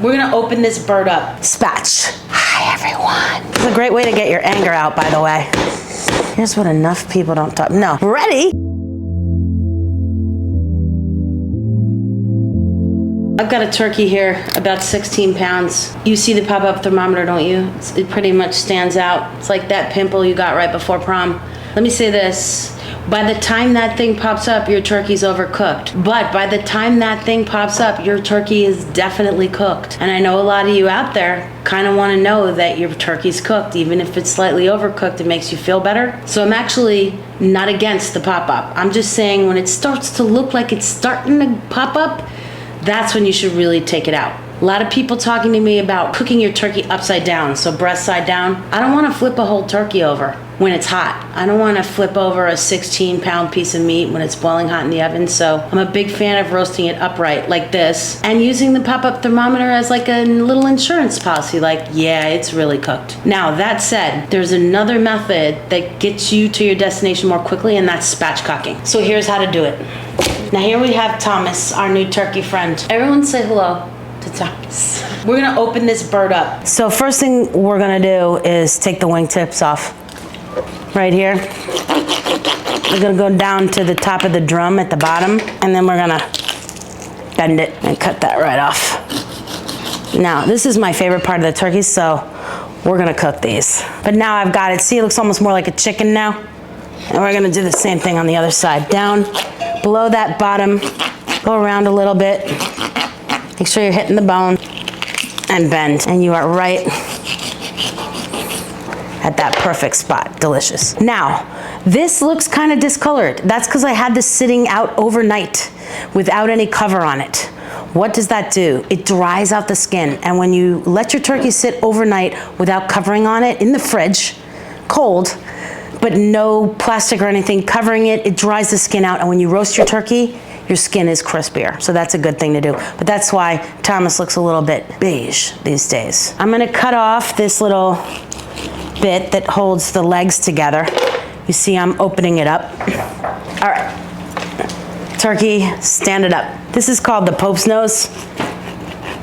We're gonna open this bird up. Spatch. Hi, everyone. It's a great way to get your anger out, by the way. Here's what enough people don't talk. No. Ready? I've got a turkey here, about 16 pounds. You see the pop-up thermometer, don't you? It pretty much stands out. It's like that pimple you got right before prom. Let me say this. By the time that thing pops up, your turkey's overcooked. But by the time that thing pops up, your turkey is definitely cooked. And I know a lot of you out there kind of want to know that your turkey's cooked. Even if it's slightly overcooked, it makes you feel better. So I'm actually not against the pop-up. I'm just saying when it starts to look like it's starting to pop up, that's when you should really take it out. A lot of people talking to me about cooking your turkey upside down, so breast side down. I don't want to flip a whole turkey over when it's hot. I don't want to flip over a 16-pound piece of meat when it's boiling hot in the oven, so I'm a big fan of roasting it upright like this and using the pop-up thermometer as like a little insurance policy, like, yeah, it's really cooked. Now, that said, there's another method that gets you to your destination more quickly, and that's spatchcocking. So here's how to do it. Now here we have Thomas, our new turkey friend. Everyone say hello to Thomas. We're gonna open this bird up. So first thing we're gonna do is take the wingtips off. Right here. We're gonna go down to the top of the drum at the bottom, and then we're gonna bend it and cut that right off. Now, this is my favorite part of the turkey, so we're gonna cook these. But now I've got it. See, it looks almost more like a chicken now. And we're gonna do the same thing on the other side. Down, below that bottom, go around a little bit. Make sure you're hitting the bone and bend. And you are right at that perfect spot. Delicious. Now, this looks kind of discolored. That's because I had this sitting out overnight without any cover on it. What does that do? It dries out the skin. And when you let your turkey sit overnight without covering on it in the fridge, cold, but no plastic or anything covering it, it dries the skin out. And when you roast your turkey, your skin is crispier. So that's a good thing to do. But that's why Thomas looks a little bit beige these days. I'm gonna cut off this little bit that holds the legs together. You see I'm opening it up. All right, turkey, stand it up. This is called the Pope's nose.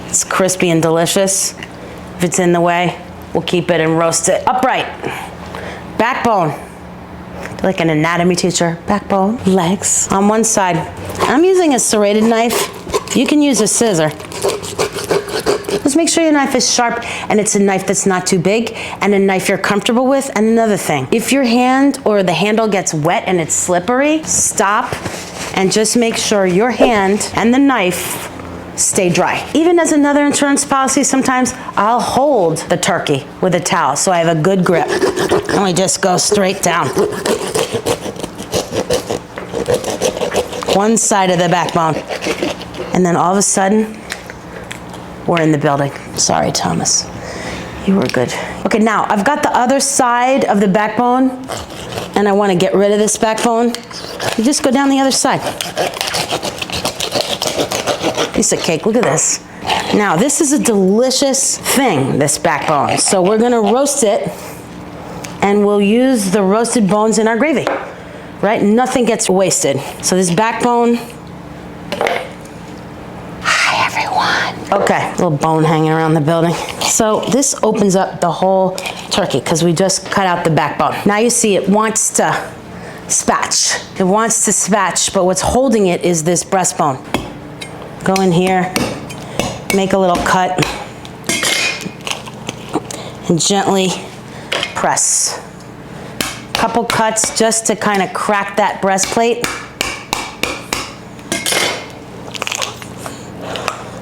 It's crispy and delicious. If it's in the way, we'll keep it and roast it upright. Backbone. Like an anatomy teacher. Backbone, legs on one side. I'm using a serrated knife. You can use a scissor. Just make sure your knife is sharp and it's a knife that's not too big and a knife you're comfortable with. And another thing, if your hand or the handle gets wet and it's slippery, stop and just make sure your hand and the knife stay dry. Even as another insurance policy, sometimes I'll hold the turkey with a towel so I have a good grip. And we just go straight down. One side of the backbone. And then all of a sudden, we're in the building. Sorry, Thomas. You were good. Okay, now I've got the other side of the backbone and I want to get rid of this backbone. You just go down the other side. Piece of cake, look at this. Now, this is a delicious thing, this backbone. So we're gonna roast it and we'll use the roasted bones in our gravy, right? Nothing gets wasted. So this backbone. Hi, everyone. Okay, little bone hanging around the building. So this opens up the whole turkey because we just cut out the backbone. Now you see it wants to spatch. It wants to spatch, but what's holding it is this breastbone. Go in here, make a little cut, and gently press. Couple cuts just to kind of crack that breastplate.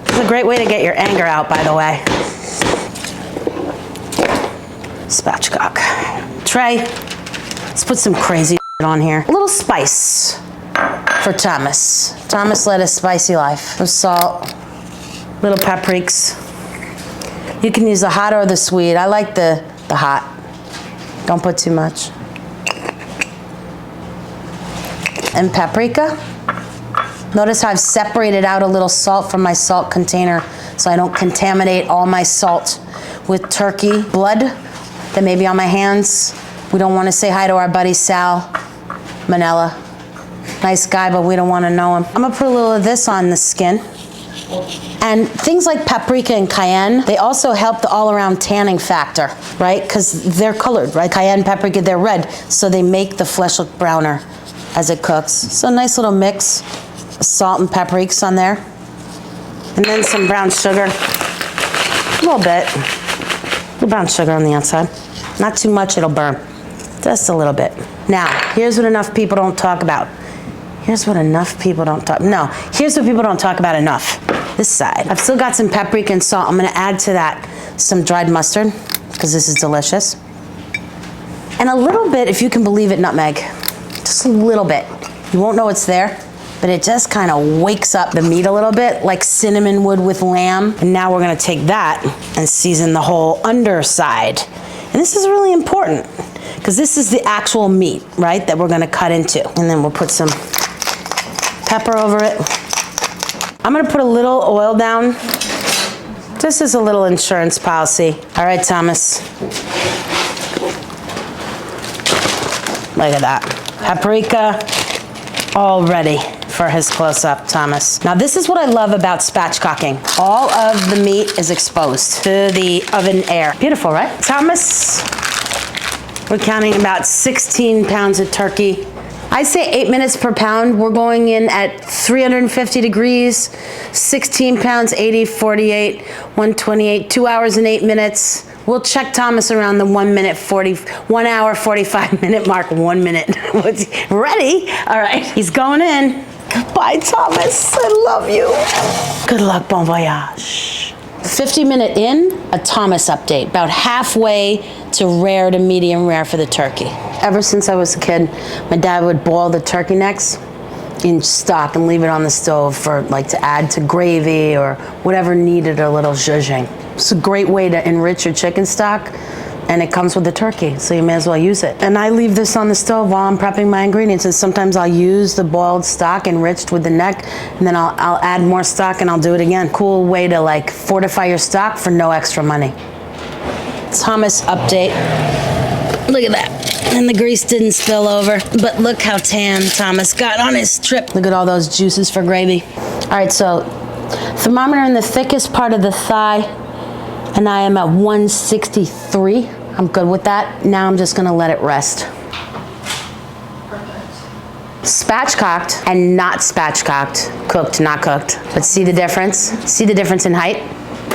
It's a great way to get your anger out, by the way. Spatchcock. Tray. Let's put some crazy on here. A little spice for Thomas. Thomas led a spicy life. Some salt, little paprikas. You can use the hot or the sweet. I like the hot. Don't put too much. And paprika. Notice how I've separated out a little salt from my salt container so I don't contaminate all my salt with turkey blood that may be on my hands. We don't want to say hi to our buddy Sal Manella. Nice guy, but we don't want to know him. I'm gonna put a little of this on the skin. And things like paprika and cayenne, they also help the all-around tanning factor, right? Because they're colored, right? Cayenne, paprika, they're red, so they make the flesh look browner as it cooks. So nice little mix, salt and paprikas on there. And then some brown sugar, a little bit. Brown sugar on the outside. Not too much, it'll burn. Just a little bit. Now, here's what enough people don't talk about. Here's what enough people don't talk, no, here's what people don't talk about enough. This side. I've still got some paprika and salt. I'm gonna add to that some dried mustard, because this is delicious. And a little bit, if you can believe it, nutmeg. Just a little bit. You won't know it's there, but it just kind of wakes up the meat a little bit, like cinnamon would with lamb. And now we're gonna take that and season the whole underside. And this is really important, because this is the actual meat, right, that we're gonna cut into. And then we'll put some pepper over it. I'm gonna put a little oil down, just as a little insurance policy. All right, Thomas. Look at that. Paprika, all ready for his close-up, Thomas. Now this is what I love about spatchcocking. All of the meat is exposed to the oven air. Beautiful, right? Thomas, we're counting about 16 pounds of turkey. I say 8 minutes per pound. We're going in at 350 degrees, 16 pounds, 80, 48, 128, 2 hours and 8 minutes. We'll check Thomas around the 1 hour, 45 minute mark, 1 minute. Ready? All right, he's going in. Goodbye, Thomas, I love you. Good luck, bon voyage. 50-minute in, a Thomas update, about halfway to rare to medium rare for the turkey. Ever since I was a kid, my dad would boil the turkey necks in stock and leave it on the stove for like to add to gravy or whatever needed a little zhuzhing. It's a great way to enrich your chicken stock, and it comes with the turkey, so you may as well use it. And I leave this on the stove while I'm prepping my ingredients, and sometimes I'll use the boiled stock enriched with the neck, and then I'll add more stock and I'll do it again. Cool way to like fortify your stock for no extra money. Thomas update. Look at that. And the grease didn't spill over, but look how tan Thomas got on his strip. Look at all those juices for gravy. All right, so thermometer in the thickest part of the thigh, and I am at 163. I'm good with that. Now I'm just gonna let it rest. Spatchcocked and not spatchcocked, cooked, not cooked. But see the difference? See the difference in height?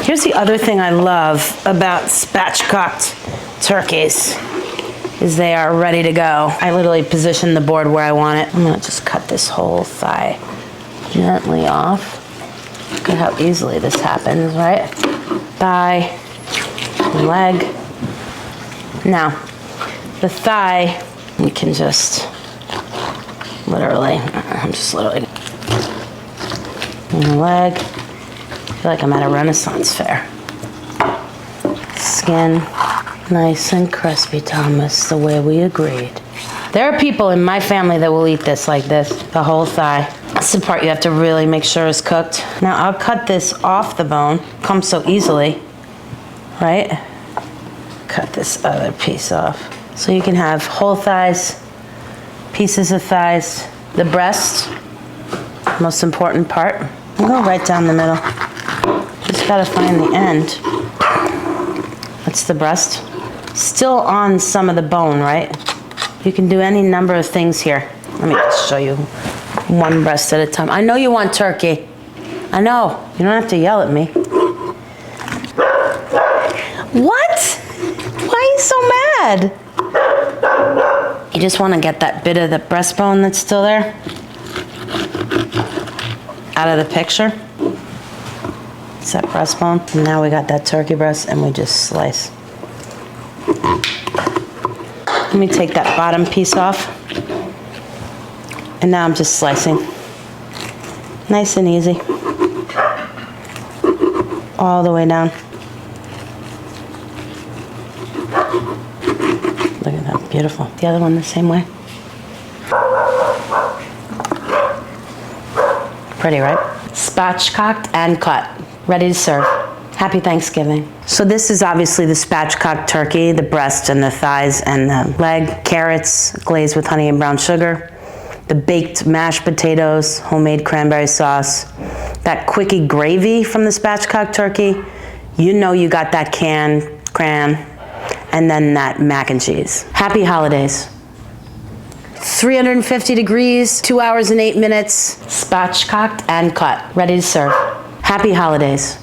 Here's the other thing I love about spatchcocked turkeys, is they are ready to go. I literally position the board where I want it. I'm gonna just cut this whole thigh gently off. Look at how easily this happens, right? Thigh, leg. Now, the thigh, we can just literally, and the leg. I feel like I'm at a Renaissance fair. Skin, nice and crispy, Thomas, the way we agreed. There are people in my family that will eat this like this, the whole thigh. That's the part you have to really make sure is cooked. Now I'll cut this off the bone, comes so easily, right? Cut this other piece off. So you can have whole thighs, pieces of thighs, the breast, most important part. I'll go right down the middle. Just gotta find the end. That's the breast. Still on some of the bone, right? You can do any number of things here. Let me just show you one breast at a time. I know you want turkey. I know. You don't have to yell at me. What? Why are you so mad? You just want to get that bit of the breastbone that's still there out of the picture. It's that breastbone. And now we got that turkey breast and we just slice. Let me take that bottom piece off. And now I'm just slicing. Nice and easy. All the way down. Look at that, beautiful. The other one the same way. Pretty, right? Spatchcocked and cut. Ready to serve. Happy Thanksgiving. So this is obviously the spatchcocked turkey, the breast and the thighs and the leg, carrots glazed with honey and brown sugar, the baked mashed potatoes, homemade cranberry sauce, that quickie gravy from the spatchcock turkey. You know you got that cran, and then that mac and cheese. Happy holidays. 350 degrees, 2 hours and 8 minutes, spatchcocked and cut, ready to serve. Happy holidays.